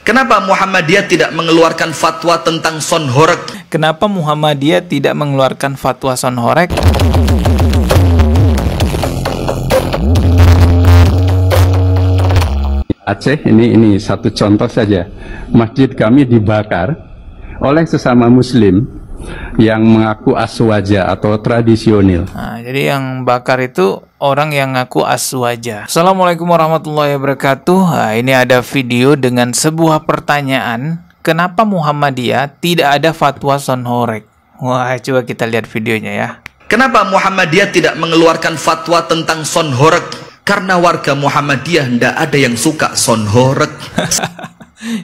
Kenapa Muhammadiyah tidak mengeluarkan fatwa tentang sonhorek? Kenapa Muhammadiyah tidak mengeluarkan fatwa sonhorek? Aceh ini satu contoh saja. Masjid kami dibakar oleh sesama muslim yang mengaku aswaja atau tradisional. Nah, jadi yang bakar itu orang yang ngaku aswaja. Assalamualaikum warahmatullahi wabarakatuh. Nah, ini ada video dengan sebuah pertanyaan. Kenapa Muhammadiyah tidak ada fatwa sonhorek? Wah, coba kita lihat videonya ya. Kenapa Muhammadiyah tidak mengeluarkan fatwa tentang sonhorek? Karena warga Muhammadiyah tidak ada yang suka sonhorek.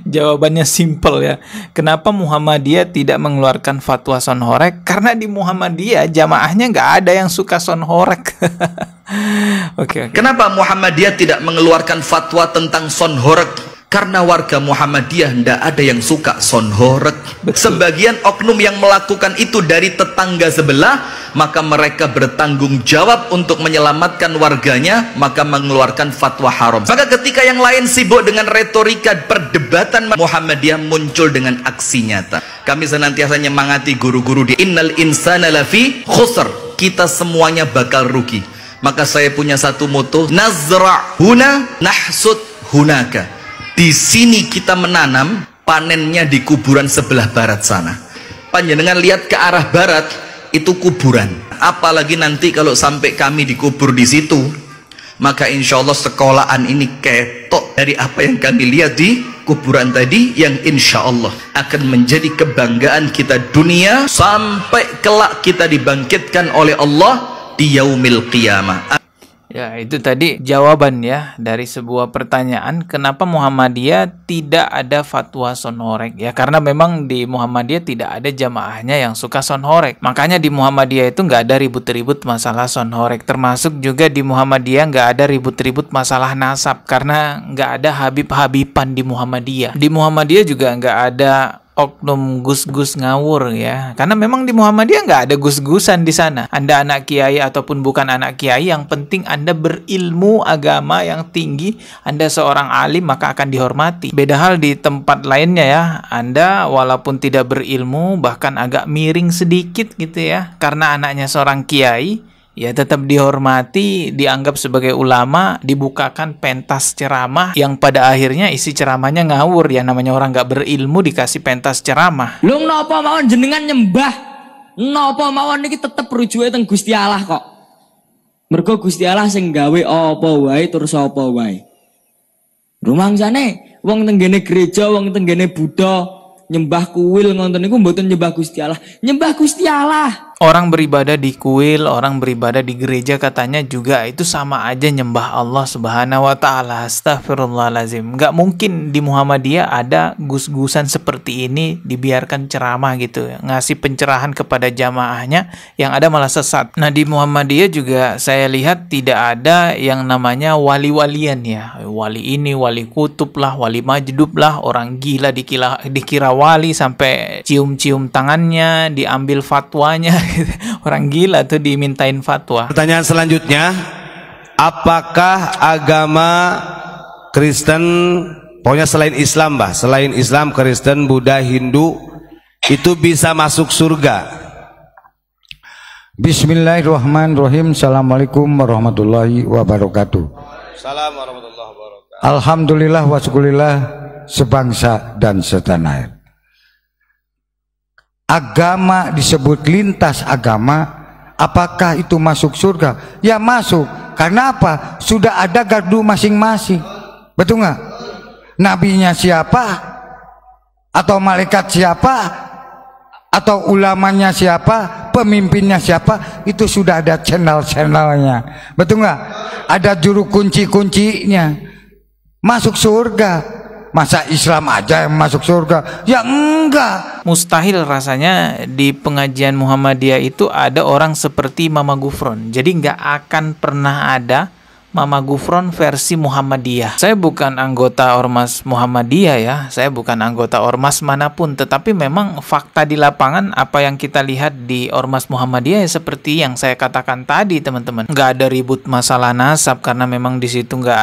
Jawabannya simple ya. Kenapa Muhammadiyah tidak mengeluarkan fatwa sonhorek? Karena di Muhammadiyah jamaahnya nggak ada yang suka sonhorek. Oke. Kenapa Muhammadiyah tidak mengeluarkan fatwa tentang sonhorek? Karena warga Muhammadiyah tidak ada yang suka sonhorek. Sebagian oknum yang melakukan itu dari tetangga sebelah, maka mereka bertanggung jawab untuk menyelamatkan warganya, maka mengeluarkan fatwa haram. Maka ketika yang lain sibuk dengan retorika perdebatan, Muhammadiyah muncul dengan aksi nyata. Kami senantiasa menyemangati guru-guru di innal insana lafi khusr. Kita semuanya bakal rugi. Maka saya punya satu moto, nazra' huna nahsud hunaka. Di sini kita menanam, panennya di kuburan sebelah barat sana. Panjenengan lihat ke arah barat, itu kuburan. Apalagi nanti kalau sampai kami dikubur di situ, maka insya Allah sekolahan ini ketok dari apa yang kami lihat di kuburan tadi, yang insya Allah akan menjadi kebanggaan kita dunia sampai kelak kita dibangkitkan oleh Allah di yaumil qiyamah. Ya, itu tadi jawaban ya dari sebuah pertanyaan kenapa Muhammadiyah tidak ada fatwa sonhorek. Ya karena memang di Muhammadiyah tidak ada jamaahnya yang suka sonhorek. Makanya di Muhammadiyah itu nggak ada ribut-ribut masalah sonhorek. Termasuk juga di Muhammadiyah nggak ada ribut-ribut masalah nasab. Karena nggak ada habib-habiban di Muhammadiyah. Di Muhammadiyah juga nggak ada oknum gus-gus ngawur ya, karena memang di Muhammadiyah nggak ada gus-gusan di sana. Anda anak kiai ataupun bukan anak kiai, yang penting Anda berilmu agama yang tinggi, Anda seorang alim maka akan dihormati. Beda hal di tempat lainnya ya, Anda walaupun tidak berilmu bahkan agak miring sedikit gitu ya, karena anaknya seorang kiai, ya tetap dihormati, dianggap sebagai ulama, dibukakan pentas ceramah yang pada akhirnya isi ceramahnya ngawur. Ya namanya orang nggak berilmu dikasih pentas ceramah. Lu napa mawon jenengan nyembah? Napa mawon niki tetep rujuke teng Gusti Allah kok. Mergo Gusti Allah sing gawe apa wae tur sapa wae. Rumangsane wong teng ngene gereja, wong teng ngene Buddha nyembah kuil ngonten niku mboten nyembah Gusti Allah, nyembah Gusti Allah. Orang beribadah di kuil, orang beribadah di gereja katanya juga itu sama aja nyembah Allah Subhanahu wa taala. Astagfirullahalazim. Nggak mungkin di Muhammadiyah ada gus-gusan seperti ini dibiarkan ceramah gitu ya, ngasih pencerahan kepada jamaahnya, yang ada malah sesat. Nah, di Muhammadiyah juga saya lihat tidak ada yang namanya wali-walian ya. Wali ini, wali kutub lah, wali majdub lah, orang gila dikira wali sampai cium-cium tangannya, diambil fatwanya. Orang gila tuh dimintain fatwa. Pertanyaan selanjutnya, apakah agama Kristen, pokoknya selain Islam bah, selain Islam, Kristen, Buddha, Hindu itu bisa masuk surga? Bismillahirrahmanirrahim. Assalamualaikum warahmatullahi wabarakatuh. Assalamualaikum warahmatullahi wabarakatuh. Alhamdulillah wa syukurillah sebangsa dan setanah air. Agama disebut lintas agama, apakah itu masuk surga? Ya masuk, karena apa? Sudah ada gardu masing-masing, betul nggak? Nabinya siapa? Atau malaikat siapa? Atau ulamanya siapa? Pemimpinnya siapa? Itu sudah ada channel-channelnya, betul nggak? Ada juru kunci-kuncinya. Masuk surga. Masa Islam aja yang masuk surga? Ya enggak. Mustahil rasanya di pengajian Muhammadiyah itu ada orang seperti Mama Gufron. Jadi nggak akan pernah ada Mama Gufron versi Muhammadiyah. Saya bukan anggota Ormas Muhammadiyah ya, saya bukan anggota Ormas manapun, tetapi memang fakta di lapangan apa yang kita lihat di Ormas Muhammadiyah ya seperti yang saya katakan tadi teman-teman. Nggak ada ribut masalah nasab karena memang di situ nggak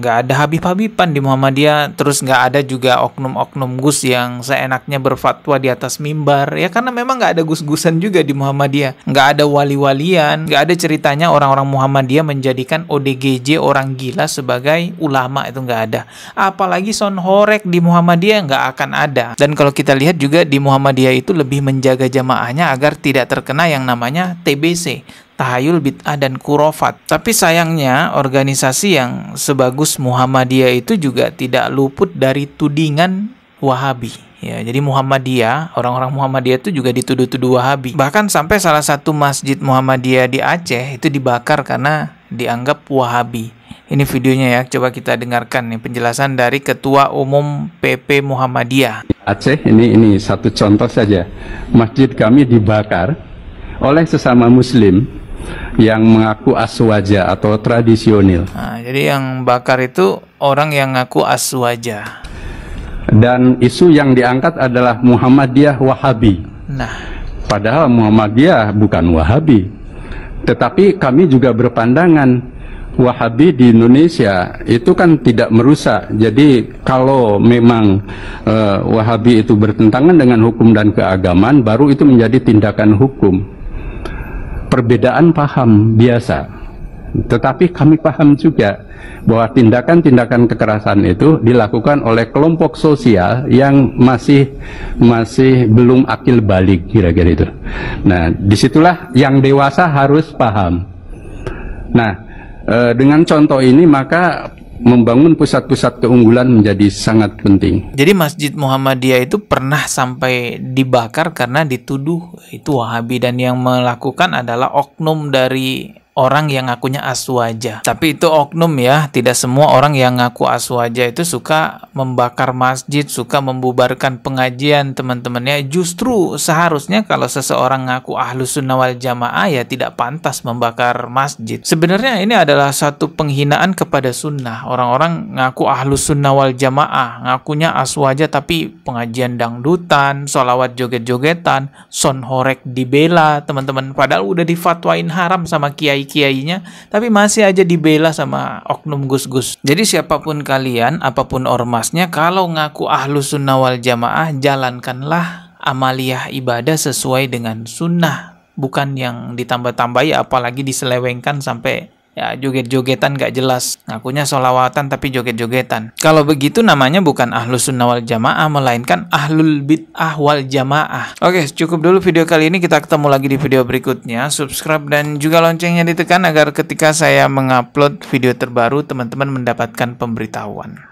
ada habib-habiban di Muhammadiyah, terus nggak ada juga oknum-oknum gus yang seenaknya berfatwa di atas mimbar ya, karena memang nggak ada gus-gusan juga di Muhammadiyah, nggak ada wali-walian, nggak ada ceritanya orang-orang Muhammadiyah menjadikan ODGJ orang gila sebagai ulama, itu nggak ada. Apalagi sonhorek di Muhammadiyah nggak akan ada. Dan kalau kita lihat juga di Muhammadiyah itu lebih menjaga jamaahnya agar tidak terkena yang namanya TBC, tahayul, bid'ah, dan kurofat. Tapi sayangnya organisasi yang sebagus Muhammadiyah itu juga tidak luput dari tudingan Wahabi. Ya, jadi Muhammadiyah, orang-orang Muhammadiyah itu juga dituduh-tuduh Wahabi. Bahkan sampai salah satu masjid Muhammadiyah di Aceh itu dibakar karena dianggap Wahabi. Ini videonya ya, coba kita dengarkan nih penjelasan dari Ketua Umum PP Muhammadiyah. Aceh ini satu contoh saja. Masjid kami dibakar oleh sesama Muslim yang mengaku aswaja atau tradisional. Nah, jadi yang bakar itu orang yang ngaku aswaja. Dan isu yang diangkat adalah Muhammadiyah Wahabi. Nah, padahal Muhammadiyah bukan Wahabi. Tetapi kami juga berpandangan Wahabi di Indonesia itu kan tidak merusak. Jadi kalau memang Wahabi itu bertentangan dengan hukum dan keagamaan, baru itu menjadi tindakan hukum. Perbedaan paham biasa. Tetapi kami paham juga bahwa tindakan-tindakan kekerasan itu dilakukan oleh kelompok sosial yang masih belum akil balik, kira-kira itu. Nah, disitulah yang dewasa harus paham. Nah, dengan contoh ini maka membangun pusat-pusat keunggulan menjadi sangat penting. Jadi Masjid Muhammadiyah itu pernah sampai dibakar karena dituduh itu Wahabi, dan yang melakukan adalah oknum dari orang yang ngakunya aswaja. Tapi itu oknum ya, tidak semua orang yang ngaku aswaja itu suka membakar masjid, suka membubarkan pengajian teman-temannya. Justru seharusnya kalau seseorang ngaku ahlus sunnah wal jamaah ya tidak pantas membakar masjid. Sebenarnya ini adalah satu penghinaan kepada sunnah. Orang-orang ngaku ahlus sunnah wal jamaah, ngakunya aswaja tapi pengajian dangdutan, sholawat joget-jogetan, sonhorek dibela teman-teman. Padahal udah difatwain haram sama kiainya, tapi masih aja dibela sama oknum gus-gus. Jadi siapapun kalian, apapun ormasnya, kalau ngaku ahlus sunnah wal jamaah, jalankanlah amaliyah ibadah sesuai dengan sunnah, bukan yang ditambah-tambahi apalagi diselewengkan sampai ya joget-jogetan gak jelas. Ngakunya sholawatan tapi joget-jogetan. Kalau begitu namanya bukan ahlus sunnah wal jamaah, melainkan ahlul bid'ah wal jamaah. Oke, cukup dulu video kali ini. Kita ketemu lagi di video berikutnya. Subscribe dan juga loncengnya ditekan agar ketika saya mengupload video terbaru teman-teman mendapatkan pemberitahuan.